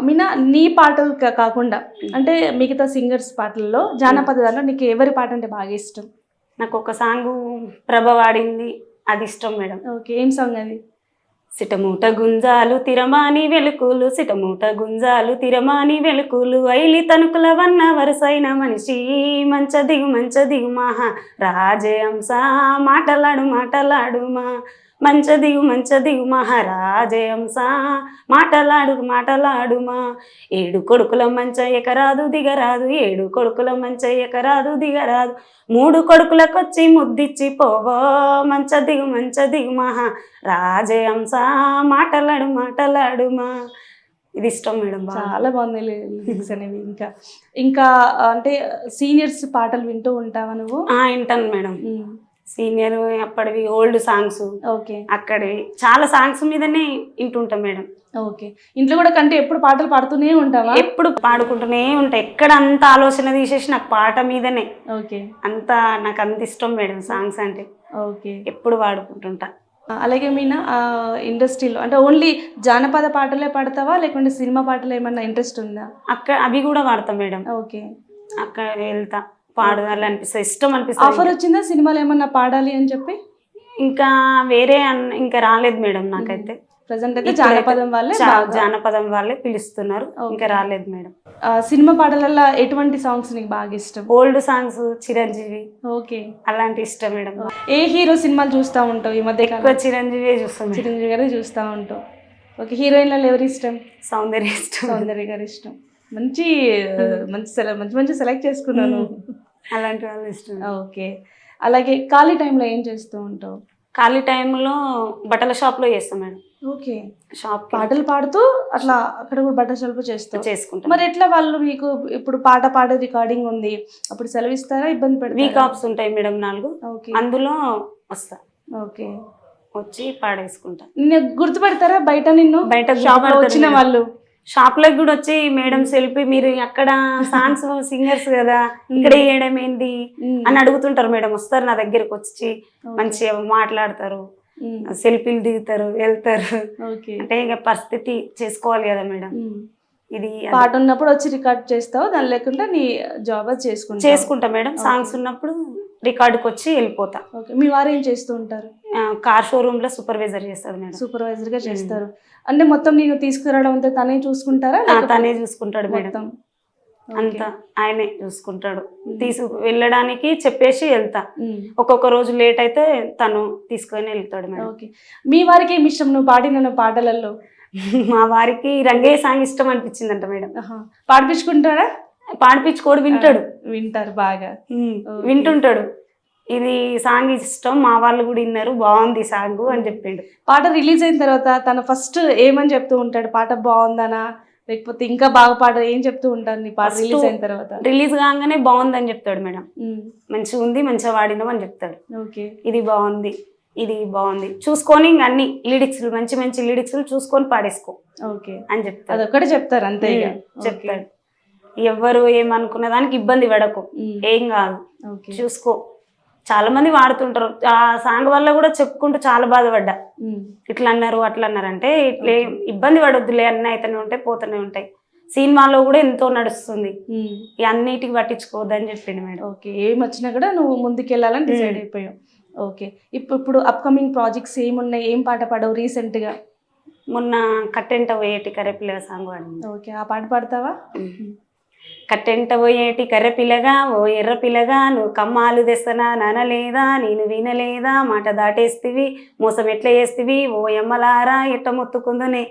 మీనా నీ పాటలు కాకుండా అంటే మిగతా సింగర్స్ పాటల్లో జానపద దాంట్లో నీకు ఎవరి పాట అంటే బాగా ఇష్టం? నాకు ఒక సాంగ్ ప్రభ వాడింది, అది ఇష్టం మేడం. ఓకే, ఏం సాంగ్ అది? సిటమూట గుంజాలు తిరమాని వెలుకులు, సిటమూట గుంజాలు తిరమాని వెలుకులు, ఐలి తణుకుల వన్న వరసైన మనిషి, మంచదిగు మహా రాజహంస, మాటలాడు మాటలాడుమా, మంచదిగు మహారాజహంస, మాటలాడుమా, ఏడు కొడుకుల మంచ ఎకరాదు దిగరాదు, ఏడు కొడుకుల మంచ ఎకరాదు దిగరాదు, మూడు కొడుకులకొచ్చి ముద్దిచ్చి పోవో, మంచదిగు మహా రాజహంస, మాటలాడుమా. ఇది ఇష్టం మేడం. చాలా బాగుంది లిరిక్స్ అనేవి. ఇంకా ఇంకా అంటే సీనియర్స్ పాటలు వింటూ ఉంటావా నువ్వు? వింటాను మేడం. సీనియర్ అప్పటివి ఓల్డ్ సాంగ్స్, ఓకే, అక్కడివి చాలా సాంగ్స్ మీదనే వింటుంటాం మేడం. ఓకే, ఇంట్లో కూడా కంటే ఎప్పుడు పాటలు పాడుతూనే ఉంటావా? ఎప్పుడు పాడుకుంటూనే ఉంటా. ఎక్కడ అంత ఆలోచన తీసేసి నాకు పాట మీదనే. ఓకే, నాకు అంత ఇష్టం మేడం సాంగ్స్ అంటే. ఓకే, ఎప్పుడు పాడుకుంటుంటా. అలాగే మీనా ఇండస్ట్రీలో అంటే ఓన్లీ జానపద పాటలే పాడతావా లేకుంటే సినిమా పాటలు ఏమన్నా ఇంట్రెస్ట్ ఉందా? అవి కూడా పాడతాం మేడం. ఓకే, అక్కడ వెళ్తా, పాడాలి అనిపిస్తుంది, ఇష్టం అనిపిస్తుంది. ఆఫర్ వచ్చిందా సినిమాలు ఏమన్నా పాడాలి అని చెప్పి? ఇంకా వేరే ఇంకా రాలేదు మేడం నాకైతే. ప్రజెంట్ అయితే జానపదం వాళ్ళే పిలుస్తున్నారు, ఇంకా రాలేదు మేడం. సినిమా పాటలలో ఎటువంటి సాంగ్స్ నీకు బాగా ఇష్టం? Old songs, Chiranjeevi. ఓకే, అలాంటి ఇష్టం మేడం. ఏ హీరో సినిమాలు చూస్తూ ఉంటావు ఈ మధ్య? ఎక్కువ చిరంజీవి చూస్తాం. చిరంజీవి గారే చూస్తూ ఉంటావు. ఓకే, హీరోయిన్లలో ఎవరు ఇష్టం? సౌందర్య ఇష్టం. సౌందర్య గారు ఇష్టం. మంచి సెలెక్ట్ చేసుకున్నాను. అలాంటి వాళ్ళు ఇష్టం. ఓకే, అలాగే ఖాళీ టైంలో ఏం చేస్తూ ఉంటావు? ఖాళీ టైంలో బట్టల షాప్లో చేస్తాం మేడం. ఓకే, షాప్ పాటలు పాడుతూ అట్లా అక్కడ కూడా బట్టల షాప్ చేసుకుంటాం. మరి ఎట్లా వాళ్ళు మీకు ఇప్పుడు పాట పాడే రికార్డింగ్ ఉంది, అప్పుడు సెలవు ఇస్తారా, ఇబ్బంది పెడతారా? వీక్ ఆఫ్స్ ఉంటాయి మేడం 4. ఓకే, అందులో వస్తా. ఓకే, వచ్చి పాడేసుకుంటా. నిన్ను గుర్తుపెడతారా బయట? బయట షాప్ లో వచ్చిన వాళ్ళు షాప్ లోకి కూడా వచ్చి మేడం సెల్ఫీ, మీరు అక్కడ సాంగ్స్ సింగర్స్ కదా, ఇక్కడ వేయడం ఏంది అని అడుగుతుంటారు మేడం. వస్తారు నా దగ్గరకు వచ్చి మంచిగా మాట్లాడతారు, సెల్ఫీలు దిగుతారు, వెళ్తారు. అంటే ఇక పరిస్థితి చేసుకోవాలి కదా మేడం. ఇది పాట ఉన్నప్పుడు వచ్చి రికార్డ్ చేస్తావు, దాని లేకుండా నీ జాబ్ చేసుకుంటా మేడం. సాంగ్స్ ఉన్నప్పుడు రికార్డుకి వచ్చి వెళ్ళిపోతా. ఓకే, మీ వారు ఏం చేస్తూ ఉంటారు? కార్ షోరూమ్ లో సూపర్వైజర్ చేస్తారు మేడం. సూపర్వైజర్ గా చేస్తారు అంటే మొత్తం నేను తీసుకురావడం అంతా తనే చూసుకుంటారా? తనే చూసుకుంటాడు మేడం, అంతా ఆయనే చూసుకుంటాడు. వెళ్ళడానికి చెప్పేసి వెళ్తా. ఒక్కొక్క రోజు లేట్ అయితే తను తీసుకొని వెళ్తాడు మేడం. ఓకే, మీ వారికి ఏమి ఇష్టం నువ్వు పాడిన పాటలలో? మా వారికి రంగయ్య సాంగ్ ఇష్టం అనిపించిందంట మేడం. పాడిపించుకుంటారా? పాడిపించుకోడు, వింటారు బాగా, వింటుంటాడు. ఇది సాంగ్ ఇష్టం, మా వాళ్ళు కూడా విన్నారు, బాగుంది సాంగ్ అని చెప్పిండు. పాట రిలీజ్ అయిన తర్వాత తను ఫస్ట్ ఏమని చెప్తూ ఉంటాడు? పాట బాగుందనా లేకపోతే ఇంకా బాగా పాట ఏం చెప్తూ ఉంటాను? నీ పాట రిలీజ్ అయిన తర్వాత రిలీజ్ కాగానే బాగుందని చెప్తాడు మేడం. మంచిగా ఉంది, మంచిగా వాడినాం అని చెప్తాడు. ఓకే, ఇది బాగుంది చూసుకొని అన్ని లిరిక్స్ మంచి లిరిక్స్ చూసుకొని పాడేసుకో ఓకే అని చెప్తాడు. అదొక్కటే చెప్తారు అంతే, చెప్తాడు. ఎవరు ఏమనుకునే దానికి ఇబ్బంది పడకు, ఏం కాదు, చూసుకో. చాలా మంది వాడుతుంటారు. ఆ సాంగ్ వల్ల కూడా చెప్పుకుంటూ చాలా బాధపడ్డా. ఇట్లా అన్నారు అట్లా అన్నారు అంటే, ఇట్లా ఇబ్బంది పడొద్దులే, అన్నీ అయితేనే ఉంటాయి పోతూనే ఉంటాయి. సినిమాలో కూడా ఎంతో నడుస్తుంది, అన్నిటికి పట్టించుకోవద్దని చెప్పిండు మేడం. ఓకే, ఏం వచ్చినా కూడా నువ్వు ముందుకెళ్ళాలని డిసైడ్ అయిపోయావు. ఓకే, ఇప్పుడు అప్కమింగ్ ప్రాజెక్ట్స్ ఏమున్నాయి? ఏం పాట పాడవు రీసెంట్ గా? మొన్న కట్టెంట పోయేటి కర్రెపిల్లగా సాంగ్ పాడింది. ఓకే, ఆ పాట పాడతావా? కట్టెంట పోయేటి కర్రె పిల్లగా, ఓ ఎర్ర పిల్లగా, నువ్వు కమ్మాలు తెస్తనా నానలేదా, నేను వినలేదా, మాట దాటేస్తివి, మోసం ఎట్లా చేస్తివి, ఓ ఎమ్మలారా ఎట్ట మొత్తుకుందునే,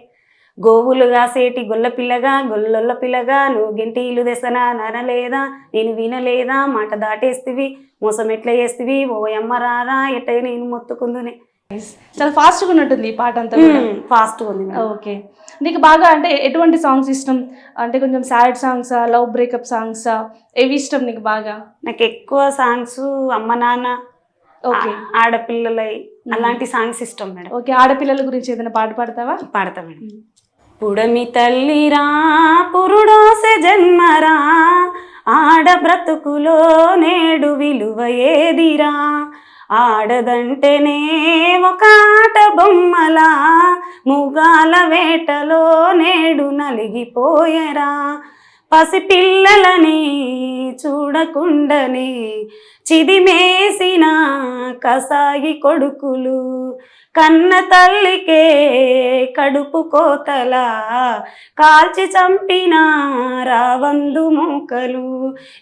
గోవులుగా సేటి గొల్ల పిల్లగా, గొల్లొల్ల పిల్లగా, నువ్వు గింటీలు తెస్తనా నానలేదా, నేను వినలేదా, మాట దాటేస్తివి, మోసం ఎట్లా చేస్తివి, ఓ ఎమ్మరారా ఎట్ట నేను మొత్తుకుందునే. చాలా ఫాస్ట్గా ఉన్నట్టుంది ఈ పాట అంతా. ఫాస్ట్గా ఉంది. ఓకే, నీకు బాగా అంటే ఎటువంటి సాంగ్స్ ఇష్టం? అంటే కొంచెం సాడ్ సాంగ్సా, లవ్ బ్రేకప్ సాంగ్సా, ఏవి ఇష్టం నీకు బాగా? నాకు ఎక్కువ సాంగ్స్ అమ్మ నాన్న, ఓకే, ఆడపిల్లలై అలాంటి సాంగ్స్ ఇష్టం మేడం. ఓకే, ఆడపిల్లల గురించి ఏదైనా పాట పాడతావా? పాడతా మేడం. పుడమి తల్లిరా పురుడోసె జన్మరా, ఆడ బ్రతుకులో నేడు విలువ ఏదిరా, ఆడదంటేనే ఒక ఆట బొమ్మలా ముగాల వేటలో నేడు నలిగిపోయరా పసిపిల్లలని చూడకుండని చిదిమేసిన కసాయి కొడుకులు కన్న తల్లికే కడుపు కోతలా కాల్చి చంపిన రావందు మూకలు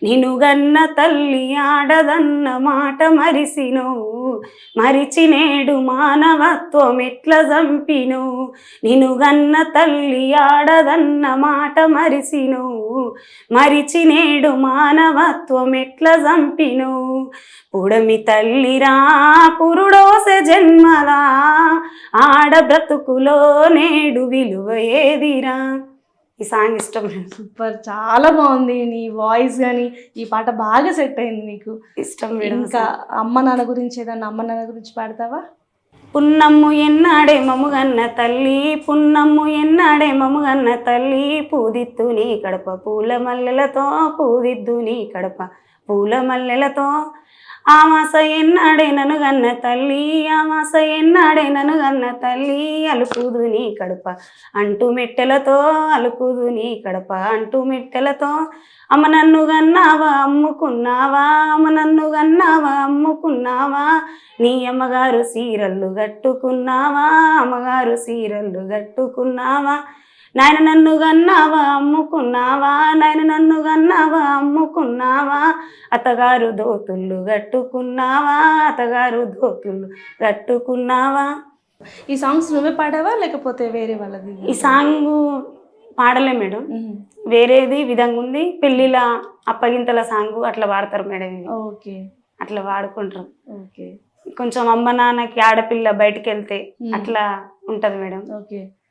నినుగన్న తల్లి ఆడదన్న మాట మరిసినవు మరిచి నేడు మానవత్వం ఎట్ల చంపినవు నినుగన్న తల్లి ఆడదన్న మాట మరిసినవు మరిచి నేడు మానవత్వం ఎట్ల చంపినవు పుడమి తల్లిరా పురుడోసె జన్మలా ఆడ బ్రతుకులో నేడు విలువ ఏదిరా. ఈ సాంగ్ ఇష్టం సూపర్, చాలా బాగుంది నీ వాయిస్ కానీ ఈ పాట బాగా సెట్ అయింది నీకు. ఇష్టం మేడం. ఇంకా అమ్మ నాన్న గురించి ఏదన్నా అమ్మ నాన్న గురించి పాడతావా? పున్నమ్ము ఎన్నాడే మముగన్న తల్లి పున్నమ్ము ఎన్నాడే మముగన్న తల్లి పూదిత్తు నీ కడప పూల మల్లెలతో పూదిద్దు నీ కడప పూల మల్లెలతో ఆమాస ఎన్నాడే నన్ను గన్న తల్లి ఆమాస ఎన్నాడే నన్ను గన్న తల్లి అలుకుదు నీ కడప అంటూ మెట్టెలతో అలుకుదు నీ కడప అంటూ మెట్టెలతో అమ్మ నన్ను గన్నావా అమ్ముకున్నావా అమ్మ నన్ను గన్నావా అమ్ముకున్నావా నీ అమ్మగారు సీరళ్ళు గట్టుకున్నావా అమ్మగారు సీరళ్ళు గట్టుకున్నావా నాయన నన్ను గన్నావా అమ్ముకున్నావా నాయన నన్ను గన్నావా అమ్ముకున్నావా అత్తగారు దోతుళ్ళు గట్టుకున్నావా అత్తగారు దోతుళ్ళు గట్టుకున్నావా. ఈ సాంగ్స్ నువ్వే పాడావా లేకపోతే వేరే వాళ్ళది? ఈ సాంగ్ పాడలే మేడం, వేరేది విధంగా ఉంది. పెళ్ళిళ్ళ అప్పగింతల సాంగ్ అట్లా వాడతారు మేడం, ఇవి ఓకే అట్లా వాడుకుంటారు. ఓకే కొంచెం అమ్మ నాన్నకి ఆడపిల్ల బయటికి వెళ్తే అట్లా ఉంటది మేడం. ఓకే